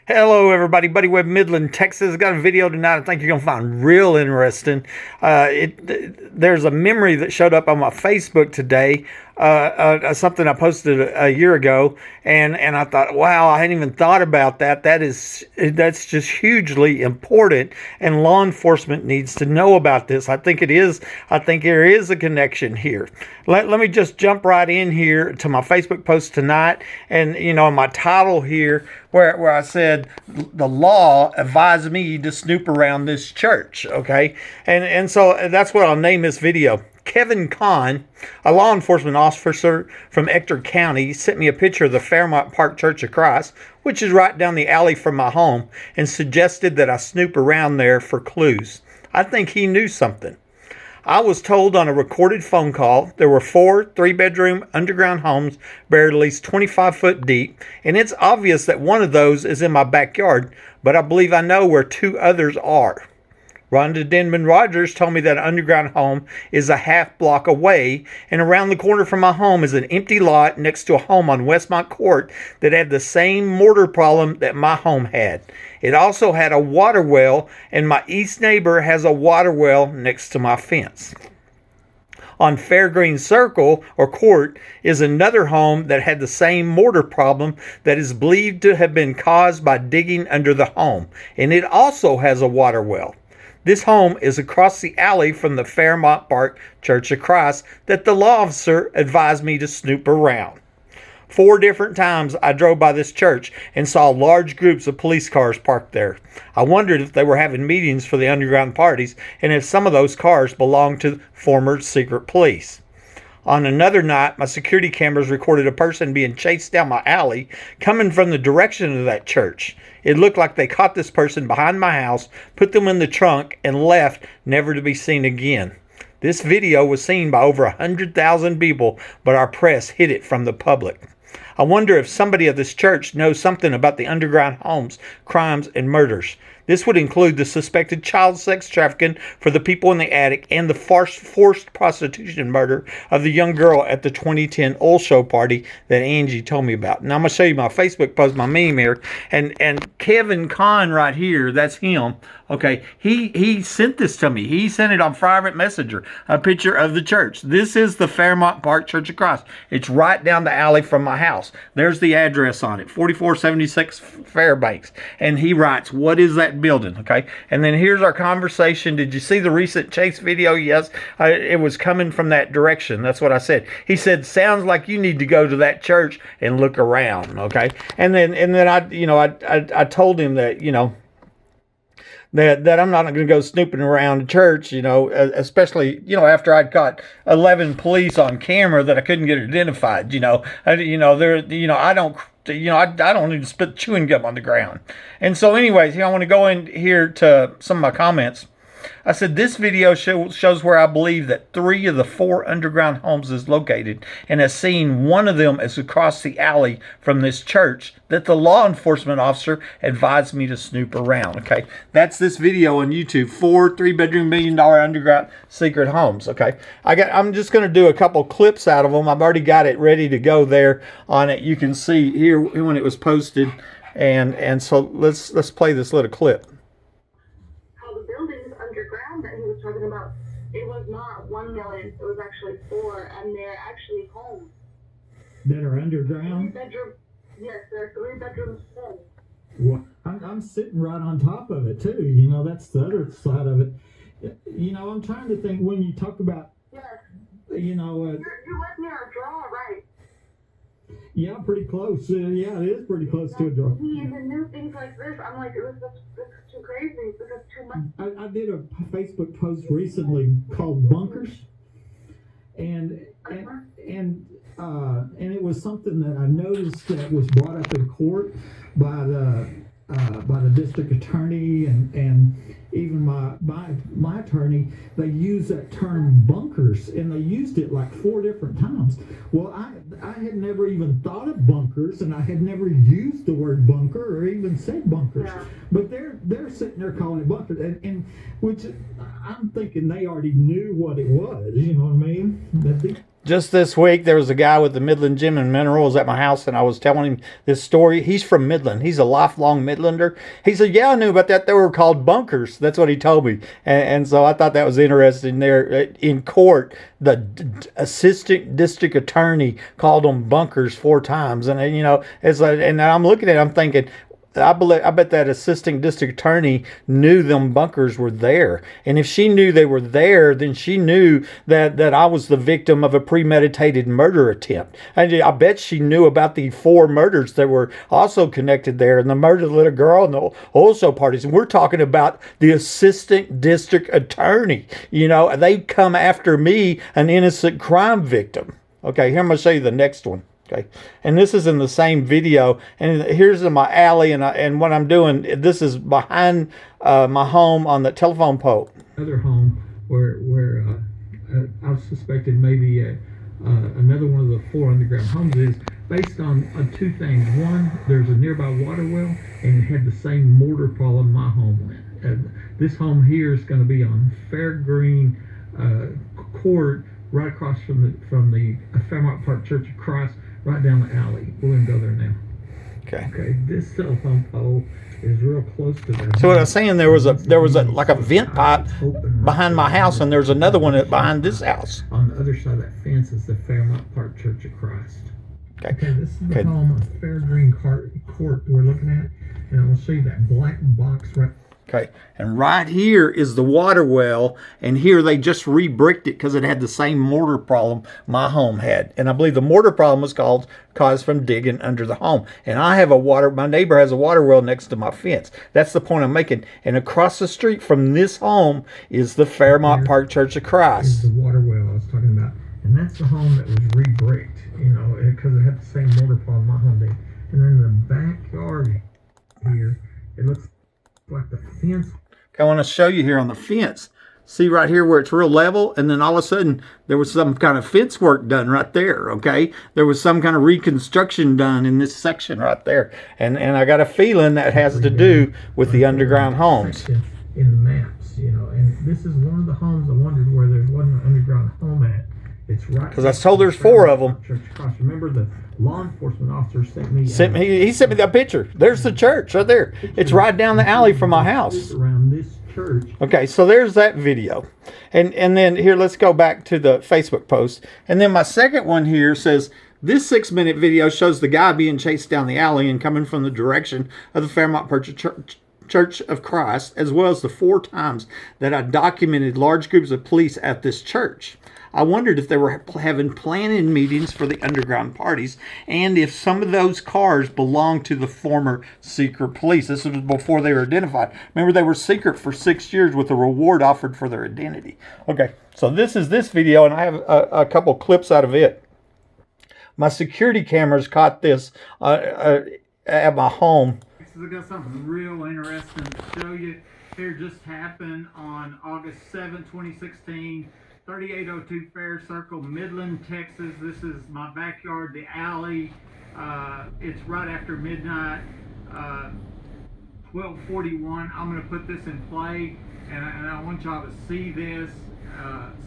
Hello, everybody. Buddy Webb, Midland, Texas. Got a video tonight I think you're going to find real interesting. There's a memory that showed up on my Facebook today, something I posted a year ago, and I thought, wow, I hadn't even thought about that. That's just hugely important, and law enforcement needs to know about this. I think it is. I think there is a connection here. Let me just jump right in here to my Facebook post tonight, and my title here where I said the law advised me to snoop around this church, okay? And so that's what I'll name this video. Kevin Conn, a law enforcement officer from Ector County, sent me a picture of the Fairmont Park Church of Christ, which is right down the alley from my home, and suggested that I snoop around there for clues. I think he knew something. I was told on a recorded phone call there were 4 3-bedroom underground homes buried at least 25 foot deep, and it's obvious that one of those is in my backyard, but I believe I know where 2 others are. Rhonda Denman Rogers told me that an underground home is a half block away, and around the corner from my home is an empty lot next to a home on Westmont Court that had the same mortar problem that my home had. It also had a water well, and my east neighbor has a water well next to my fence. On Fairgreen Circle or Court is another home that had the same mortar problem that is believed to have been caused by digging under the home, and it also has a water well. This home is across the alley from the Fairmont Park Church of Christ that the law officer advised me to snoop around. 4 different times I drove by this church and saw large groups of police cars parked there. I wondered if they were having meetings for the underground parties and if some of those cars belonged to former secret police. On another night, my security cameras recorded a person being chased down my alley coming from the direction of that church. It looked like they caught this person behind my house, put them in the trunk, and left, never to be seen again. This video was seen by over 100,000 people, but our press hid it from the public. I wonder if somebody at this church knows something about the underground homes, crimes, and murders. This would include the suspected child sex trafficking for the people in the attic and the forced prostitution murder of the young girl at the 2010 oil show party that Angie told me about. Now I'm going to show you my Facebook post, my meme here. And Kevin Conn right here, that's him. Okay, he sent this to me. He sent it on private messenger, a picture of the church. This is the Fairmont Park Church of Christ. It's right down the alley from my house. There's the address on it, 4476 Fairbanks. And he writes, what is that building? Okay, and then here's our conversation. Did you see the recent chase video? Yes, it was coming from that direction. That's what I said. He said, sounds like you need to go to that church and look around. Okay, and then I told him that that I'm not going to go snooping around the church, especially, after I'd caught 11 police on camera that I couldn't get identified, I don't even spit chewing gum on the ground. And so anyways, I want to go in here to some of my comments. I said, this video shows where I believe that 3 of the 4 underground homes is located, and has seen one of them as across the alley from this church that the law enforcement officer advised me to snoop around. Okay, that's this video on YouTube. 4 3-bedroom $1 million underground secret homes. Okay, I'm just going to do a couple clips out of them. I've already got it ready to go there on it. You can see here when it was posted, and so let's play this little clip. That he was talking about, it was not 1 million, it was actually 4, and they're actually homes that are underground. 3-bedroom, yes, they're 3-bedroom homes. Well, I'm sitting right on top of it too. That's the other side of it. I'm trying to think when you talk about. Yes. You live near a draw, right? Yeah, pretty close. Yeah, it is pretty close to a draw. He even knew things like this. I'm like, this is too crazy. This is too much. I did a Facebook post recently called Bunkers, and it was something that I noticed that was brought up in court by the district attorney and even my attorney. They used that term bunkers, and they used it like 4 different times. Well, I had never even thought of bunkers, and I had never used the word bunker or even said bunkers. Yeah. But they're sitting there calling it bunkers, and which I'm thinking they already knew what it was. You know what I mean? Just this week, there was a guy with the Midland Gem and Minerals at my house, and I was telling him this story. He's from Midland. He's a lifelong Midlander. He said, yeah, I knew about that. They were called bunkers. That's what he told me. And so I thought that was interesting there. In court, the assistant district attorney called them bunkers 4 times. And, you know, and I'm looking at it, I'm thinking, I bet that assistant district attorney knew them bunkers were there. And if she knew they were there, then she knew that I was the victim of a premeditated murder attempt. I bet she knew about the 4 murders that were also connected there, and the murder of the little girl and the also parties. And we're talking about the assistant district attorney. You know, they come after me, an innocent crime victim. Okay, here I'm going to show you the next one. Okay, and this is in the same video, and here's in my alley, and what I'm doing, this is behind my home on the telephone pole. Another home where I suspected maybe another one of the 4 underground homes is based on 2 things. One, there's a nearby water well, and it had the same mortar problem my home went. This home here is going to be on Fairgreen Court, right across from the Fairmont Park Church of Christ. Right down the alley. We're going to go there now. Okay. This telephone pole is real close to that. So what I was saying, there was like a vent pipe behind my house, and there's another one behind this house. On the other side of that fence is the Fairmont Park Church of Christ. Okay. This is the home on Fairgreen Court we're looking at, and I'm going to show you that black box right. Okay, and right here is the water well, and here they just re-bricked it because it had the same mortar problem my home had. And I believe the mortar problem was caused from digging under the home. And I have my neighbor has a water well next to my fence. That's the point I'm making. And across the street from this home is the Fairmont Park Church of Christ. Is the water well I was talking about. And that's the home that was re-bricked, you know, because it had the same mortar problem my home did. And then in the backyard here, it looks like the fence. I want to show you here on the fence. See right here where it's real level, and then all of a sudden there was some kind of fence work done right there. Okay, there was some kind of reconstruction done in this section right there, and I got a feeling that has to do with the underground homes. In the maps, you know, and this is one of the homes I wondered where there wasn't an underground home at. It's right because I was told there's 4 of them. Church Cross. Remember the law enforcement officer sent me. He sent me that picture. There's the church right there. It's right down the alley from my house. Around this church. Okay, so there's that video, and then here let's go back to the Facebook post, and then my second one here says this 6-minute video shows the guy being chased down the alley and coming from the direction of the Fairmont Church of Christ, as well as the 4 times that I documented large groups of police at this church. I wondered if they were having planning meetings for the underground parties, and if some of those cars belonged to the former secret police. This was before they were identified. Remember, they were secret for 6 years with a reward offered for their identity. Okay, so this is this video, and I have a couple clips out of it. My security cameras caught this at my home. So I got something real interesting to show you. Here just happened on August 7, 2016. 3802 Fair Circle, Midland, Texas. This is my backyard, the alley. It's right after midnight, 12:41. I'm going to put this in play, and I want y'all to see this,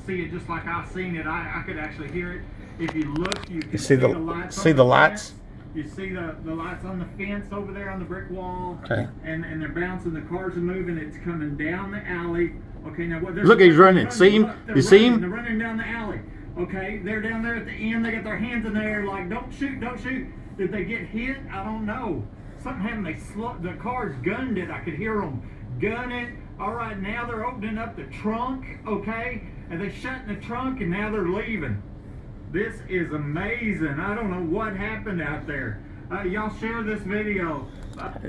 see it just like I seen it. I could actually hear it. If you look, you can see the lights. See the lights? You see the lights on the fence over there on the brick wall. Okay. And they're bouncing. The cars are moving. It's coming down the alley. Okay, now what? Look, he's running. See him? You see him? They're running down the alley. Okay, they're down there at the end. They got their hands in the air like, don't shoot, don't shoot. Did they get hit? I don't know. Something happened. The cars gunned it. I could hear them gun it. All right, now they're opening up the trunk. Okay, and they shut in the trunk, and now they're leaving. This is amazing. I don't know what happened out there. Y'all share this video.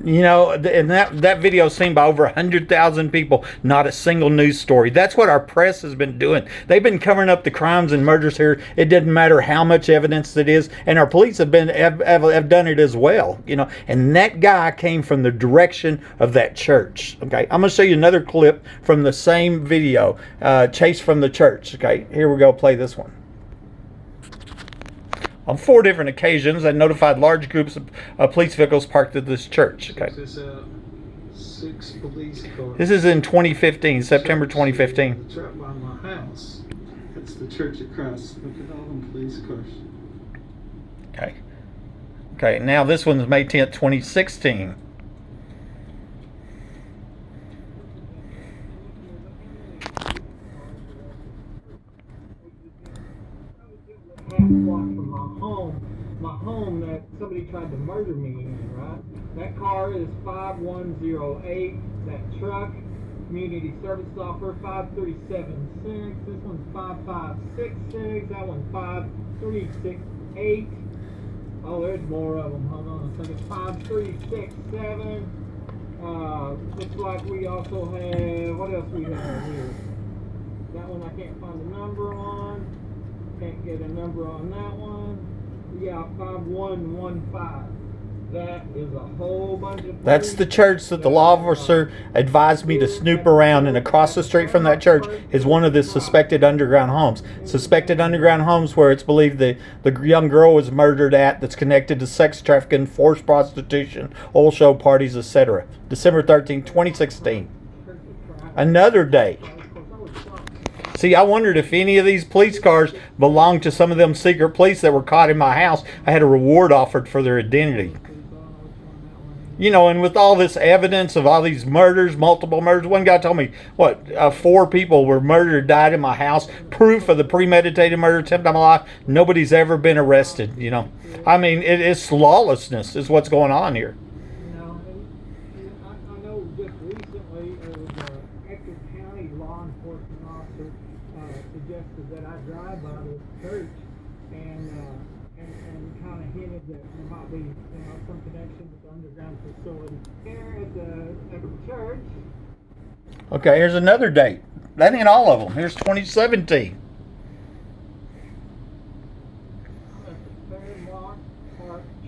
You know, and that video seen by over 100,000 people, not a single news story. That's what our press has been doing. They've been covering up the crimes and murders here. It doesn't matter how much evidence it is, and our police have done it as well. You know, and that guy came from the direction of that church. Okay, I'm gonna show you another clip from the same video, chase from the church. Okay, here we go. Play this one. On 4 different occasions, I notified large groups of police vehicles parked at this church. Okay. Six police cars. This is in 2015, September 2015. Trapped by my house. Had It's the church across. Look at all them police cars. Okay. Okay, now this one's May 10th, 2016. Half block from my home that somebody tried to murder me in, right? That car is 5108. That truck, community service officer, 5376. This one's 5566. That one's 5368. Oh, there's more of them. Hold on a second. 5367. Looks like we also have, what else we have here? That one I can't find the number on. Can't get a number on that one. We got 5115. That is a whole bunch of. That's the church that the law officer advised me to snoop around, and across the street from that church is one of the suspected underground homes. Suspected underground homes where it's believed the young girl was murdered at, that's connected to sex trafficking, forced prostitution, oil show parties, etc. December 13, 2016. Another day. See, I wondered if any of these police cars belonged to some of them secret police that were caught in my house. I had a reward offered for their identity. You know, and with all this evidence of all these murders, multiple murders, one guy told me, 4 people were murdered, died in my house. Proof of the premeditated murder attempt on my life. Nobody's ever been arrested, you know. I mean, it is lawlessness is what's going on here. You know, and I know just recently there was Ector County law enforcement officer suggested that I drive by this church and kind of hinted that there might be some connection with the underground facility here at the church. Okay, here's another date. That ain't all of them. Here's 2017. I'm at the Fairmont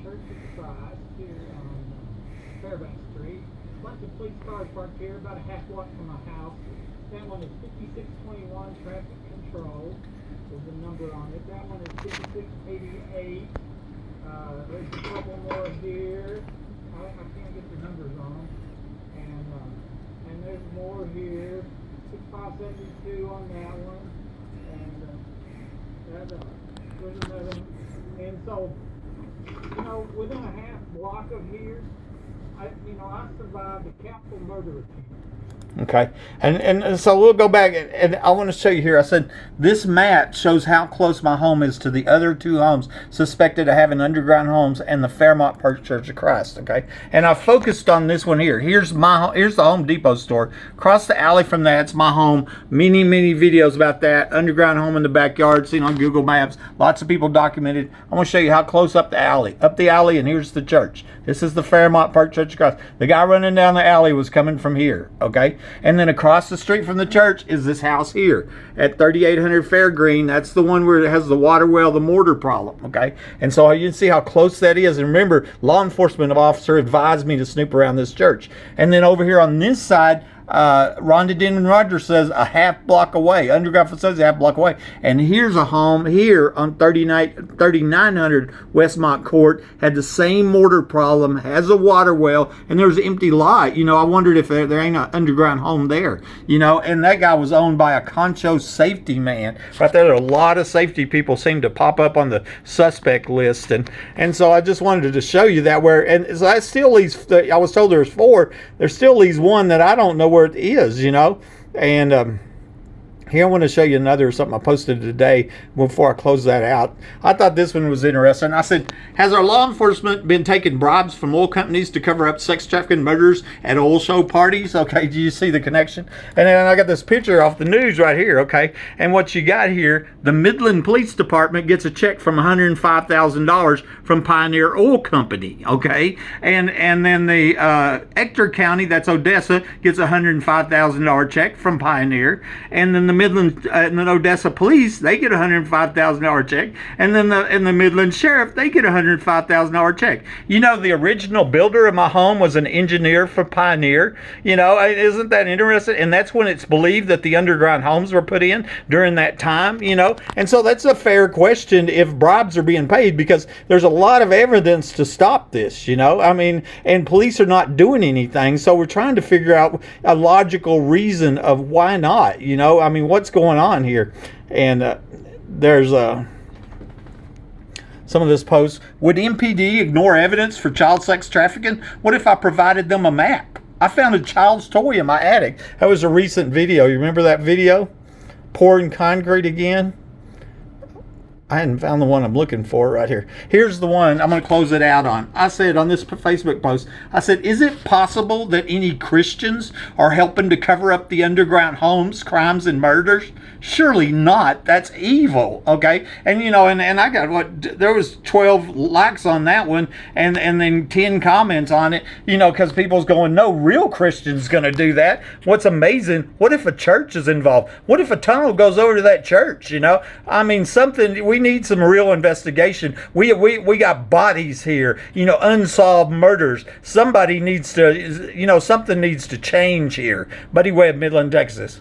Church of Christ here on Fairbank Street. Bunch of police cars parked here, about a half block from my house. That one is 5621 traffic control. There's a number on it. That one is 5688. There's a couple more here. I can't get the numbers on them. And there's more here. 6572 on that one. And there's another one. And so, you know, within a half block of here, I survived a capital murder attempt. Okay, and so we'll go back, and I want to show you here. I said this map shows how close my home is to the other 2 homes suspected of having underground homes and the Fairmont Church of Christ. Okay, and I focused on this one here. Here's the Home Depot store. Across the alley from that's my home. Many videos about that underground home in the backyard, seen on Google Maps. Lots of people documented. I'm going to show you how close up the alley, and here's the church. This is the Fairmont Church of Christ. The guy running down the alley was coming from here. Okay. And then across the street from the church is this house here at 3800 Fairgreen. That's the one where it has the water well, the mortar problem, okay? And so you can see how close that is. And remember, law enforcement officer advised me to snoop around this church. And then over here on this side, Rhonda Denman Rogers says a half block away. Underground facilities a half block away. And here's a home here on 3900 Westmont Court. Had the same mortar problem, has a water well, and there's an empty lot. You know, I wondered if there ain't an underground home there. You know, and that guy was owned by a Concho safety man. Right there are a lot of safety people seem to pop up on the suspect list. And so I just wanted to show you that and so that still leaves, I was told there's 4. There still leaves one that I don't know where it is, you know. And here I want to show you something I posted today before I close that out. I thought this one was interesting. I said, has our law enforcement been taking bribes from oil companies to cover up sex trafficking murders at oil show parties? Okay, do you see the connection? And then I got this picture off the news right here, okay? And what you got here, the Midland Police Department gets a check from $105,000 from Pioneer Oil Company, okay? And then the Ector County, that's Odessa, gets a $105,000 check from Pioneer. And then the Midland and the Odessa police, they get a $105,000 check, and then the Midland sheriff, they get a $105,000 check. You know, the original builder of my home was an engineer for Pioneer. You know, isn't that interesting? And that's when it's believed that the underground homes were put in during that time. You know, and so that's a fair question if bribes are being paid, because there's a lot of evidence to stop this. You know, I mean, and police are not doing anything, so we're trying to figure out a logical reason of why not. You know, I mean, what's going on here? And there's some of this post. Would MPD ignore evidence for child sex trafficking? What if I provided them a map? I found a child's toy in my attic. That was a recent video. You remember that video? Pouring concrete again. I hadn't found the one I'm looking for right here. Here's the one I'm going to close it out on. I said on this Facebook post, I said, is it possible that any Christians are helping to cover up the underground homes, crimes, and murders? Surely not. That's evil, okay? And, you know, and I got, there was 12 likes on that one and then 10 comments on it, you know, because people's going, no real Christian's going to do that. What's amazing, what if a church is involved? What if a tunnel goes over to that church, you know? I mean, we need some real investigation. We got bodies here, you know, unsolved murders. Somebody needs to, you know, something needs to change here. Buddy Webb, Midland, Texas.